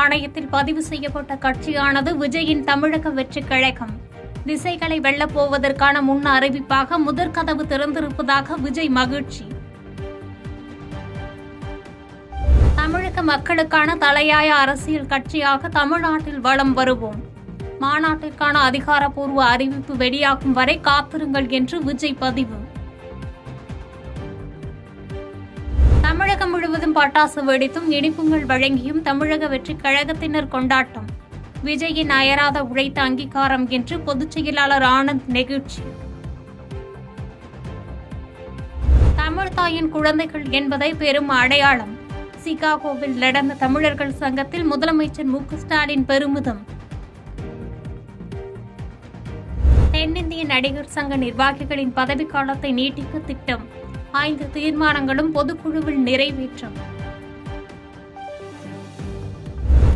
ஆணையத்தில் பதிவு செய்யப்பட்ட கட்சியானது விஜயின் தமிழக வெற்றி கழகம். திசைகளை வெல்லப்போவதற்கான முன் அறிவிப்பாக முதற்கதவு திறந்திருப்பதாக விஜய் மகிழ்ச்சி. தமிழக மக்களுக்கான தலையாய அரசியல் கட்சியாக தமிழ்நாட்டில் வலம் வருவோம். மாநாட்டிற்கான அதிகாரப்பூர்வ அறிவிப்பு வெளியாகும் வரை காத்திருங்கள் என்று விஜய் பதிவு. தமிழகம் முழுவதும் பட்டாசு வெடித்தும் இனிப்புகள் வழங்கியும் தமிழக வெற்றி கழகத்தினர் கொண்டாட்டம். விஜயின் அயராத உழைத்த அங்கீகாரம் என்று பொதுச் செயலாளர் ஆனந்த் நெகிழ்ச்சி. தமிழ்தாயின் குழந்தைகள் என்பதை பெரும் அடையாளம். சிகாகோவில் நடந்த தமிழர்கள் சங்கத்தில் முதலமைச்சர் மு க ஸ்டாலின் பெருமிதம். தென்னிந்திய நடிகர் சங்க நிர்வாகிகளின் பதவிக்காலத்தை நீட்டிக்க திட்டம். 5 தீர்மானங்களும் பொதுக்குழுவில் நிறைவேற்றம்.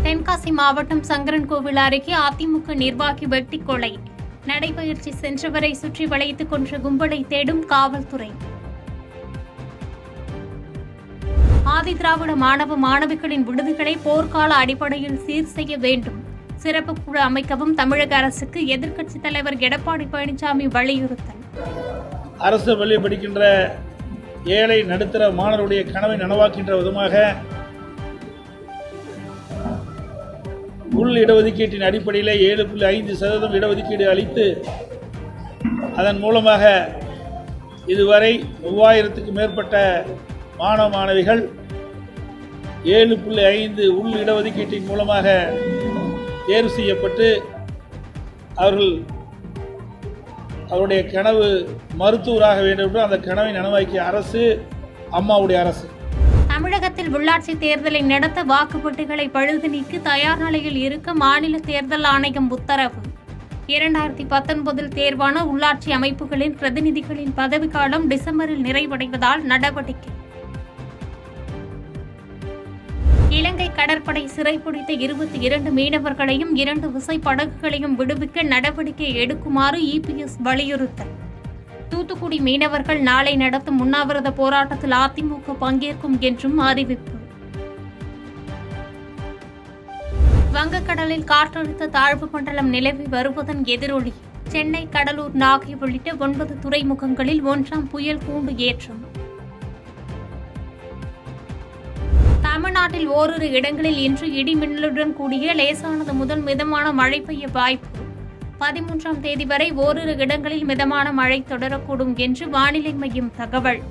தென்காசி மாவட்டம் சங்கரன்கோவில் அருகே அதிமுக நிர்வாகி வெட்டி கொலை. நடைபயிற்சி சென்றவரை சுற்றி வளைத்துக் கொன்ற கும்பலை தேடும் காவல்துறை. ஆதிதிராவிட மாணவ மாணவிகளின் விடுதிகளை போர்க்கால அடிப்படையில் சீர் செய்ய வேண்டும். சிறப்பு குழு அமைக்கவும் தமிழக அரசுக்கு எதிர்க்கட்சித் தலைவர் எடப்பாடி பழனிசாமி வலியுறுத்தல். அரசு பள்ளி படிக்கின்ற ஏழை நடுத்தர மாணவருடைய கனவை நனவாக்கின்ற விதமாக உள் இடஒதுக்கீட்டின் அடிப்படையில் 7.5% இடஒதுக்கீடு அளித்து அதன் மூலமாக இதுவரை 3000க்கும் மேற்பட்ட மாணவ மாணவிகள் 7.5 உள் இடஒதுக்கீட்டின் மூலமாக தேர்வு செய்யப்பட்டு அவருடைய கனவு மருத்துவராக வேண்டும் என்று அந்த கனவை நனவாக்கிய அரசு அம்மாவுடைய அரசு. தமிழகத்தில் உள்ளாட்சி தேர்தலை நடத்த வாக்குப்பெட்டிகளை பழுது நீக்கி தயார் நிலையில் இருக்க மாநில தேர்தல் ஆணையம் உத்தரவு. 2019 தேர்வான உள்ளாட்சி அமைப்புகளின் பிரதிநிதிகளின் பதவிக்காலம் டிசம்பரில் நிறைவடைவதால் நடவடிக்கை. இலங்கை கடற்படை சிறைப்பிடித்த 22 மீனவர்களையும் 2 விசைப்படகுகளையும் விடுவிக்க நடவடிக்கை எடுக்குமாறு இபிஎஸ் வலியுறுத்தல். தூத்துக்குடி மீனவர்கள் நாளை நடத்தும் உண்ணாவிரத போராட்டத்தில் அதிமுக பங்கேற்கும் என்றும் அறிவிப்பு. வங்கக்கடலில் காற்றழுத்த தாழ்வு மண்டலம் நிலவி வருவதன் எதிரொலி. சென்னை, கடலூர், நாகை உள்ளிட்ட 9 துறைமுகங்களில் 1ஆம் புயல் கூண்டு ஏற்றம். தமிழ்நாட்டில் ஓரிரு இடங்களில் இன்று இடி மின்னலுடன் கூடிய லேசானது முதல் மிதமான மழை பெய்ய வாய்ப்பு. 13ஆம் தேதி வரை ஓரிரு இடங்களில் மிதமான மழை தொடரக்கூடும் என்று வானிலை மையம் தகவல்.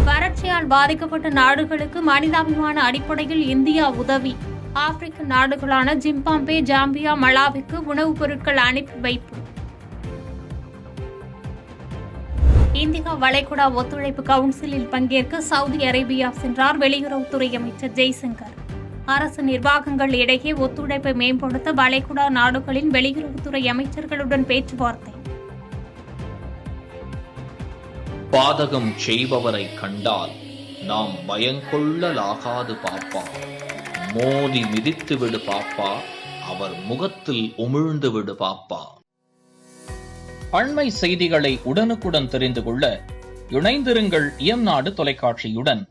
வறட்சியால் பாதிக்கப்பட்ட நாடுகளுக்கு மனிதாபிமான அடிப்படையில் இந்தியா உதவி. ஆப்பிரிக்க நாடுகளான ஜிம்பாப்வே, ஜாம்பியா, மலாவிக்கு உணவுப் பொருட்கள் அனுப்பி வைப்பு. இந்தியா வளைகுடா ஒத்துழைப்பு கவுன்சிலில் பங்கேற்க சவுதி அரேபியா சென்றார் வெளியுறவுத்துறை அமைச்சர் ஜெய்சங்கர். அரசு நிர்வாகங்கள் இடையே ஒத்துழைப்பை மேம்படுத்த வளைகுடா நாடுகளின் வெளியுறவுத்துறை அமைச்சர்களுடன் பேச்சுவார்த்தை. பாதகம் செய்பவரை கண்டால் நாம் பயங்கொள்ளலாகாது பாப்பா. மோதி மிதித்து விடு பாப்பா, அவர் முகத்தில் உமிழ்ந்து விடு பாப்பா. அண்மை செய்திகளை உடனுக்குடன் தெரிந்து கொள்ள இணைந்திருங்கள் இயம்நாடு தொலைக்காட்சியுடன்.